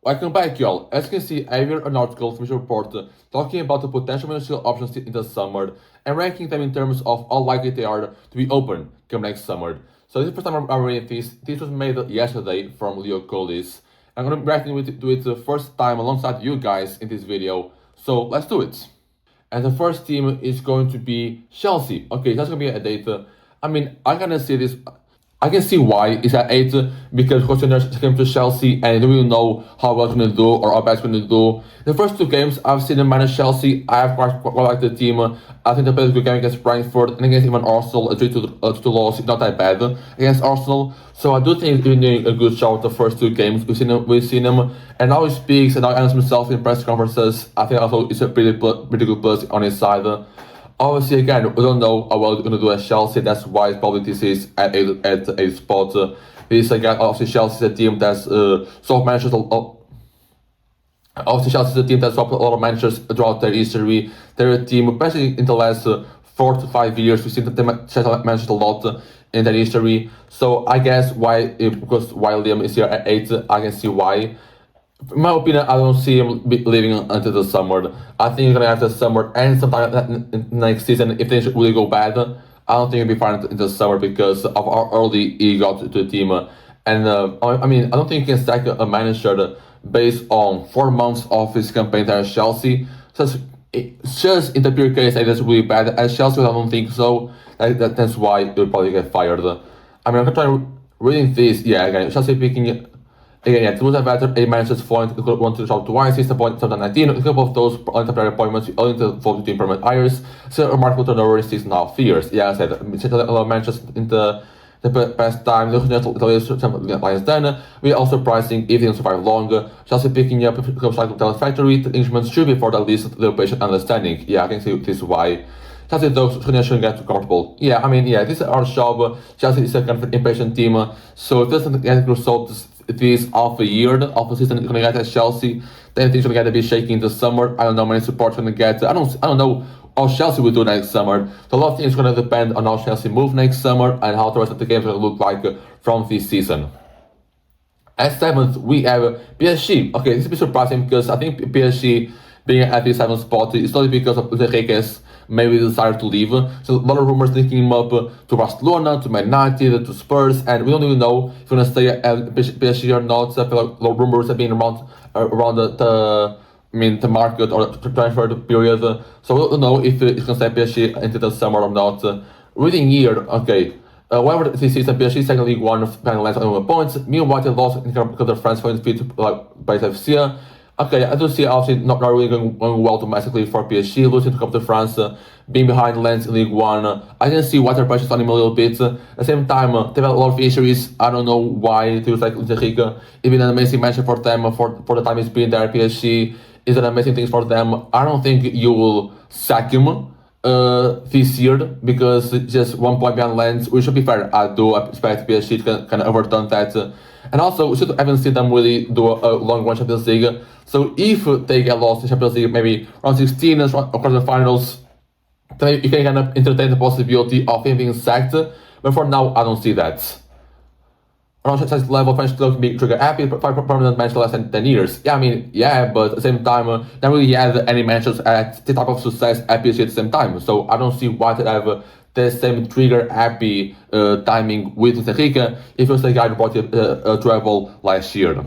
Welcome back, y'all. As you can see, I read an article from this report talking about the potential ministerial options in the summer and ranking them in terms of how likely they are to be open come next summer. So this is the first time I'm reading this. This was made yesterday from Leo Collis. I'm going to be reacting to it the first time alongside you guys in this video. So let's do it. And the first team is going to be Chelsea. Okay, that's going to be a data. I mean, I'm going to see this. I can see why it's at 8 because Coach came to Chelsea and I don't really know how well it's going to do or how bad it's going to do. The first two games I've seen them manage Chelsea. I have quite liked the team. I think they played a good game against Brentford and against even Arsenal. A 3-2 loss is not that bad against Arsenal. So I do think he's doing a good job the first two games. We've seen him, and now he speaks and now answers himself in press conferences. I think also it's a pretty good plus on his side. Obviously, again, we don't know how well they're going to do at Chelsea. That's why probably this is at a spot. This again, obviously, Chelsea is a team that's sold managers. Obviously, Chelsea is a team that's sold a lot of managers throughout their history. They're a team, especially in the last 4 to 5 years, we've seen that they managed a lot in their history. So I guess because Liam is here at 8, I can see why. In my opinion, I don't see him leaving until the summer. I think he's gonna have the summer and sometime next season if things really go bad. I don't think he'll be fine in the summer because of how early he got to the team. And I mean, I don't think you can sack a manager based on 4 months of his campaign there at Chelsea. So it's just in the pure case that it's really bad. At Chelsea, I don't think so. That's why he'll probably get fired. I mean, I'm gonna try reading this. Yeah, again, Chelsea picking. Again, yeah, Toulouse veteran A managers following want to drop twice since the point 2019. A couple of those temporary appointments only to fall to permanent hires. So a remarkable turnover in 6.5 years. Yeah, I said a lot of managers in the past time. Looking at the Lions then, we are also pricing if they don't survive longer. Chelsea picking up club cycle talent factory. The instruments should be for at least the patient understanding. Yeah, I can see this is why. Chelsea though shouldn't get too comfortable. Yeah, I mean, yeah, this is our job. Chelsea is a kind of an impatient team, so it doesn't get results this half a year, half a season is gonna get at Chelsea. Then things are gonna be shaking in the summer. I don't know how many support's gonna get. I don't know how Chelsea will do next summer. So a lot of things are gonna depend on how Chelsea move next summer and how the rest of the games are gonna look like from this season. At 7th, we have PSG. Okay, this is a bit surprising because I think PSG being at the 7th spot is not because of Enriquez maybe decided to leave. So a lot of rumors linking him up to Barcelona, to Man United, to Spurs, and we don't even know if he's gonna stay at PSG or not. So I feel like a lot of rumors have been around the market or the transfer period. So we don't know if he's gonna stay at PSG into the summer or not. Reading here, okay. However, this season PSG second League One panel lands on points. Meanwhile, they lost in because of France for defeat by FC. Okay, I do see obviously not really going well domestically for PSG, losing to Cup de France, being behind Lens in League One. I can see water pressure on him a little bit. At the same time, they've had a lot of injuries. I don't know why. It feels like Enrique, even an amazing match for them for the time he's been there. PSG is an amazing thing for them. I don't think you will sack him this year because just 1 point behind Lens. We should be fair. I do expect PSG to kind of overturn that. And also, we should haven't seen them really do a long run Champions League. So if they get lost in Champions League, maybe round 16 or quarterfinals, then you can kind of entertain the possibility of him being sacked. But for now, I don't see that. Around such level, French club can be trigger happy, permanent match less than 10 years. Yeah, I mean, yeah, but at the same time, they really had any matches at the type of success at PSG at the same time. So I don't see why they have the same trigger happy timing with Enrique if it was the guy who brought a treble last year.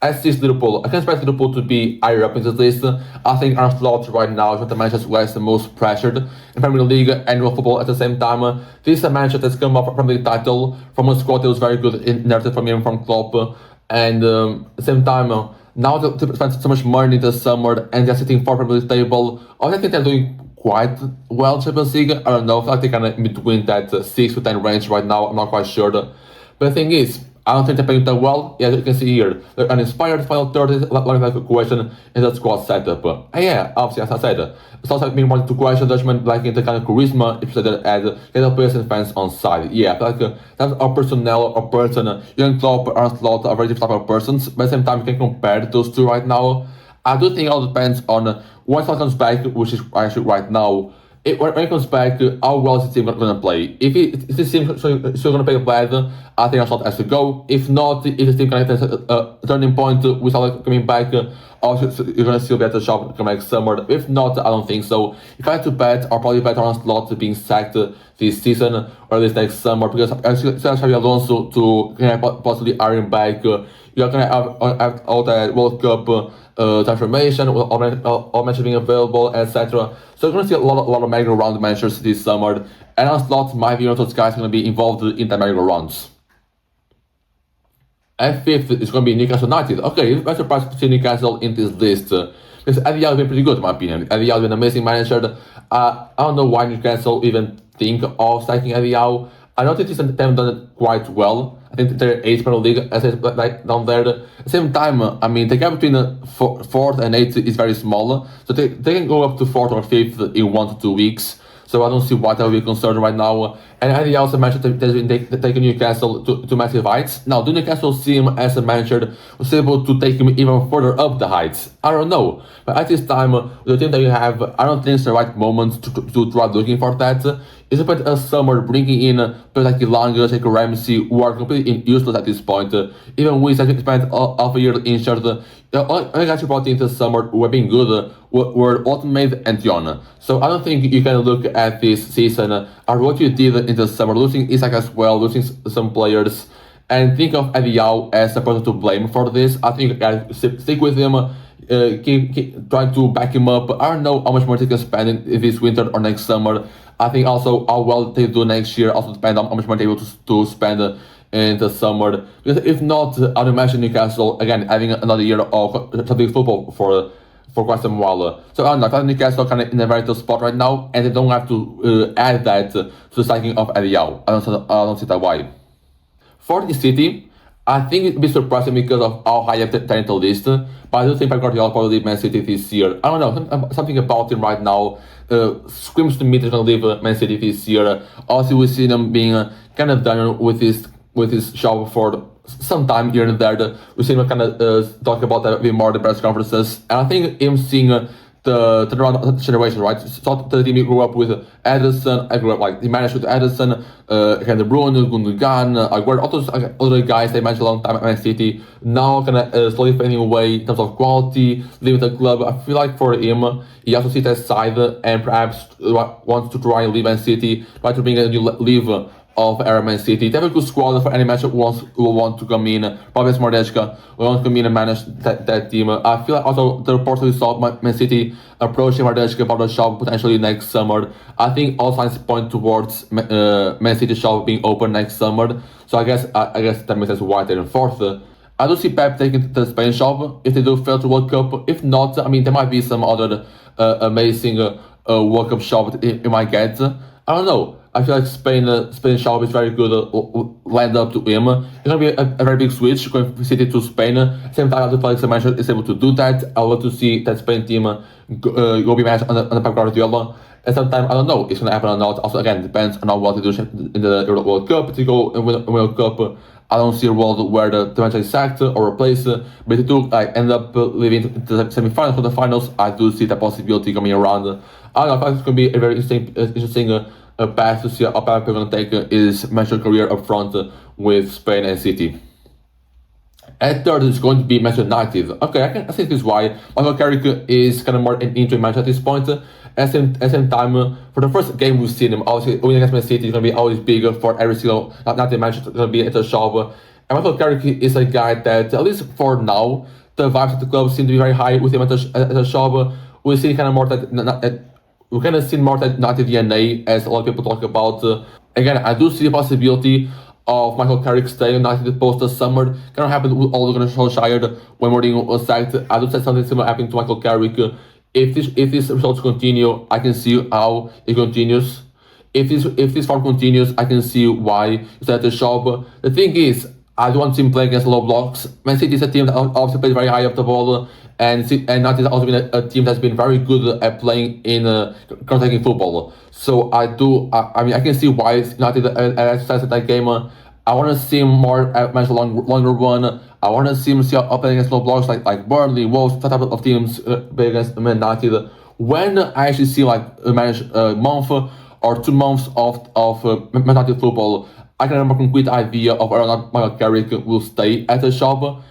As this Liverpool, I can expect Liverpool to be higher up in this list. I think Arne Slot right now is one of the managers who has the most pressured in Premier League and world football at the same time. This is a manager that's come up from the title, from a squad that was very good in narrative from him, from Klopp. And at the same time, now they spend so much money this summer and they're sitting for Premier League table. I think they're doing quite well in Champions League. I don't know, I feel like they're kind of in between that 6 to 10 range right now. I'm not quite sure. But the thing is, I don't think they're playing that well. Yeah, as you can see here, they're uninspired. Final third is like a question in that squad setup. And yeah, obviously, as I said, it's also being wanted to question judgment, like in the kind of charisma, if you said as get the players and fans on side. Yeah, I feel like that's our personnel, our person. Jurgen Klopp, Arne Slot are very different type of persons, but at the same time, you can compare those two right now. I do think it all depends on once Slot comes back, which is actually right now. when it comes back, how well is the team going to play? If the team still going to play bad, I think Ancelotti has to go. If not, if the team can hit a turning point with Salah coming back, also you're going to still be at the shop come next summer. If not, I don't think so. If I had to bet, I'll probably bet on Ancelotti being sacked this season or this next summer, because I still have Xabi Alonso to possibly iron back. You're going to have all that World Cup transformation, all matches being available, etc. So you're going to see a lot of merry-go-round matches this summer, and Ancelotti might be one of those guys going to be involved in the merry-go-rounds. And fifth is going to be Newcastle United. Okay, I'm surprised to see Newcastle in this list, because Eddie Howe has been pretty good in my opinion. Eddie Howe has been an amazing manager. I don't know why Newcastle even think of sacking Eddie Howe. I don't think they haven't done it quite well. I think they're 8th Premier League, as like down there. At the same time, I mean, the gap between 4th and 8th is very small, so they can go up to 4th or 5th in 1 to 2 weeks. So I don't see why that would be a concern right now. And Eddie also mentioned that there's been taking Newcastle to massive heights. Now, do Newcastle see him as a manager who's able to take him even further up the heights? I don't know. But at this time, the team that you have, I don't think it's the right moment to try looking for that. It's about a summer bringing in players like Elanga, like Ramsey, who are completely useless at this point. Even we spent half a year injured. The only guys who brought in this summer who have been good were Ultimate and Dion. So I don't think you can look at this season or what you did in the summer, losing Isaac as well, losing some players, and think of Eddie Howe as a person to blame for this. I think you can stick with him. Keep trying to back him up. I don't know how much more they can spend in this winter or next summer. I think also how well they do next year also depends on how much more they're able to spend in the summer. Because if not, I'd imagine Newcastle again having another year of Champions football for quite some while. So I don't know, I think Newcastle kind of in a very tough spot right now, and they don't have to add that to the signing of Eddie Howe. I don't see that why. For the City, I think it'd be surprising because of how high up the technical list, but I do think Pep Guardiola probably leave Man City this year. I don't know, something about him right now screams to me that he's going to leave Man City this year. Also, we see him being kind of done with his job for some time here and there. We see him kind of talk about that a bit more in the press conferences, and I think him seeing the turnaround generation, right? So the team he grew up with Edison, I grew up like he managed with Edison, De Bruyne, Gundogan, Aguero, all those other guys they managed a long time at Man City. Now kind of slowly fading away in terms of quality, leaving the club. I feel like for him, he also sees that side and perhaps wants to try and leave Man City, try to bring a new leave of era Man City. They have a good squad for any match who will want to come in. Probably Smardeshka will want to come in and manage that team. I feel like also the reports we saw Man City approaching Smardeshka about the shop potentially next summer. I think all signs point towards Man City shop being open next summer. So I guess that makes sense why they're in 4th. I do see Pep taking the Spain shop if they do fail to World Cup. If not, I mean there might be some other amazing World Cup shop it might get. I don't know. I feel like Spain shop is very good lined up to him. It's going to be a very big switch going from City to Spain. Same time, the Felix mentioned is able to do that. I would love to see that Spain team go be managed under Pep Guardiola. At some time, I don't know if it's going to happen or not. Also, again, depends on what they do in the World Cup. To go and win a World Cup, I don't see a world where the manager is sacked or replaced. But if they do end up leaving the semi-finals or the finals, I do see that possibility coming around. I don't know, I think it's going to be a very interesting path to see how Pep is going to take his managerial career up front with Spain and City. At 3rd is going to be Manchester United. Okay, I think this is why Michael Carrick is kind of more an interim manager at this point. At the same time, for the first game we've seen him, obviously winning against Man City is going to be always bigger for every single United match is going to be at the shop. And Michael Carrick is a guy that, at least for now, the vibes of the club seem to be very high with him at the shop. We see kind of more that we kind of see more that United DNA as a lot of people talk about. Again, I do see the possibility of Michael Carrick staying United post the summer. Kind of happened with Ole Gunnar Solskjaer when Mourinho was sacked. I do see something similar happening to Michael Carrick. If these results continue, I can see how it continues. If this form continues, I can see why it's at the shop. The thing is, I don't want to see him play against low blocks. Man City is a team that obviously plays very high up the ball, and United has also been a team that's been very good at playing in counter-attacking football. So I mean, I can see why United exercised that game. I want to see him more manage a longer run. I want to see him up against low blocks like Burnley, Wolves, that type of teams play against United, who when I actually see like a month or 2 months of Man United football, I can have a concrete idea of whether or not Michael Carrick will stay at the shop.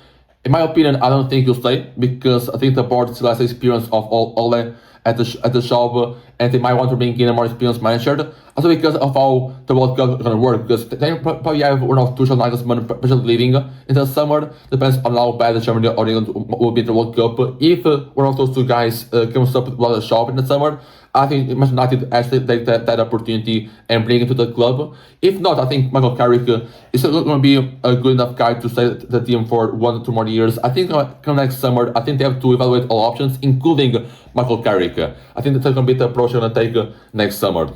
In my opinion, I don't think he'll stay because I think the board still has the experience of Ole at the shop, and they might want to bring in a more experienced manager. Also because of how the World Cup is going to work, because then probably have one of Tuchel Nagelsmann potentially leaving in the summer. Depends on how bad the Germany or England will be in the World Cup. If one of those two guys comes up with a shop in the summer, I think Manchester United actually take that opportunity and bring him to the club. If not, I think Michael Carrick is still going to be a good enough guy to stay at the team for 1 or 2 more years. I think come next summer, I think they have to evaluate all options, including Michael Carrick. I think that's going to be the approach they're going to take next summer.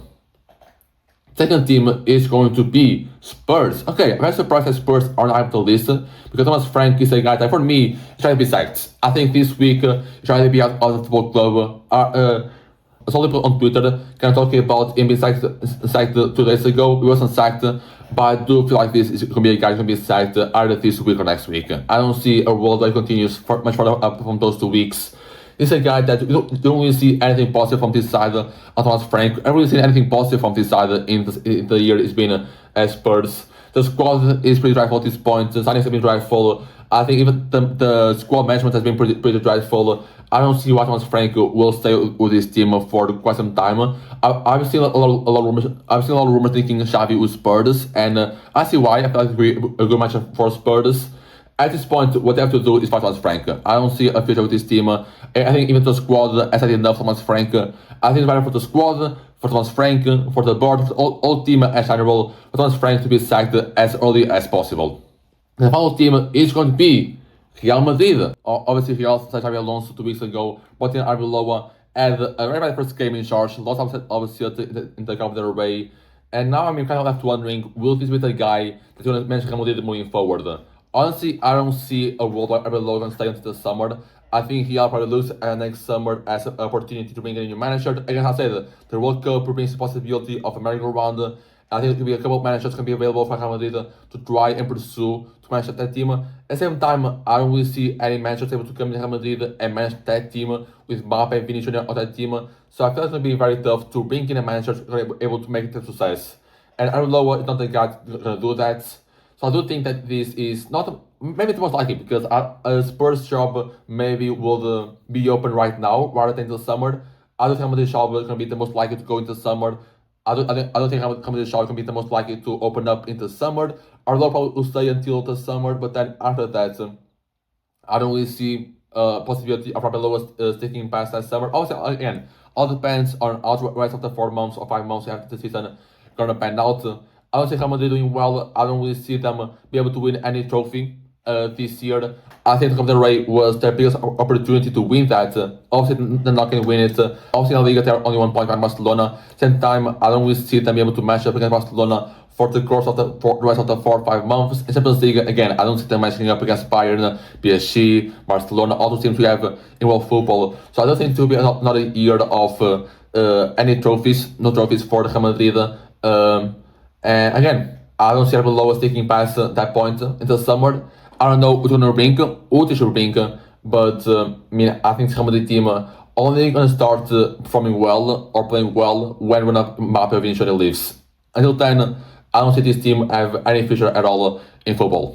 Second team is going to be Spurs. Okay, I'm very surprised that Spurs are not on the list because Thomas Frank is a guy that for me is trying to be sacked. I think this week he's trying to be out of the football club. I saw people on Twitter kind of talking about him being sacked 2 days ago. He wasn't sacked, but I do feel like this is going to be a guy who's going to be sacked either this week or next week. I don't see a world that continues much further up from those 2 weeks. He's a guy that you don't really see anything positive from this side of Thomas Frank. I haven't really seen anything positive from this side in the year it's been as Spurs. The squad is pretty dreadful at this point. The signings have been dreadful. I think even the squad management has been pretty dreadful. I don't see why Thomas Frank will stay with this team for quite some time. I've seen a lot of rumors. I've seen a lot of rumors thinking Xavi with Spurs, and I see why. I feel like it's a good match for Spurs. At this point, what they have to do is fight Thomas Frank. I don't see a future with this team. I think even the squad has had enough Thomas Frank. I think it's better for the squad, for Thomas Frank, for the board, for all team as general, for Thomas Frank to be sacked as early as possible. The final team is going to be Real Madrid. Obviously, Real signed Xabi Alonso 2 weeks ago, but in Arbeloa had a very bad first game in charge, lost obviously in the Copa del Rey, and now I'm kind of left wondering, will this be the guy that's going to manage Real Madrid moving forward? Honestly, I don't see a world where Arbeloa can stay until the summer. I think he'll probably lose next summer as an opportunity to bring in a new manager. Again, I said the World Cup brings the possibility of a merry-go-round. I think there will be a couple of managers can be available for Real Madrid to try and pursue to manage that team. At the same time, I don't really see any managers able to come to Real Madrid and manage that team with Mbappe and Vinicius on that team. So I feel it's going to be very tough to bring in a manager able to make it a success. And Arbeloa is not the guy going to do that. So I do think that this is not maybe it's most likely because a Spurs job maybe will be open right now rather than the summer. I don't think Real Madrid job is going to be the most likely to go into summer. I don't think Real Madrid job can be the most likely to open up into summer. Arbeloa probably will stay until the summer, but then after that, I don't really see possibility of Arbeloa sticking past that summer. Also, again, all depends on how the rest of the 4 months or 5 months after the season gonna pan out. I don't see Real Madrid doing well. I don't really see them be able to win any trophy this year. I think the Copa del Rey was their biggest opportunity to win that. Obviously, they're not going to win it. Obviously, in La Liga, they're only 1 point behind Barcelona. Same time, I don't really see them be able to match up against Barcelona for the course of the rest of the 4 or 5 months. In Champions League, again, I don't see them matching up against Bayern, PSG, Barcelona, all those teams we have in world football. So I don't think it will be another year of any trophies, no trophies for the Real Madrid. And again, I don't see Arbeloa sticking past that point until summer. I don't know who's going to bring, who they should bring, but I think the Real Madrid team only going to start performing well or playing well when Mbappe eventually leaves. Until then, I don't see this team have any future at all in football.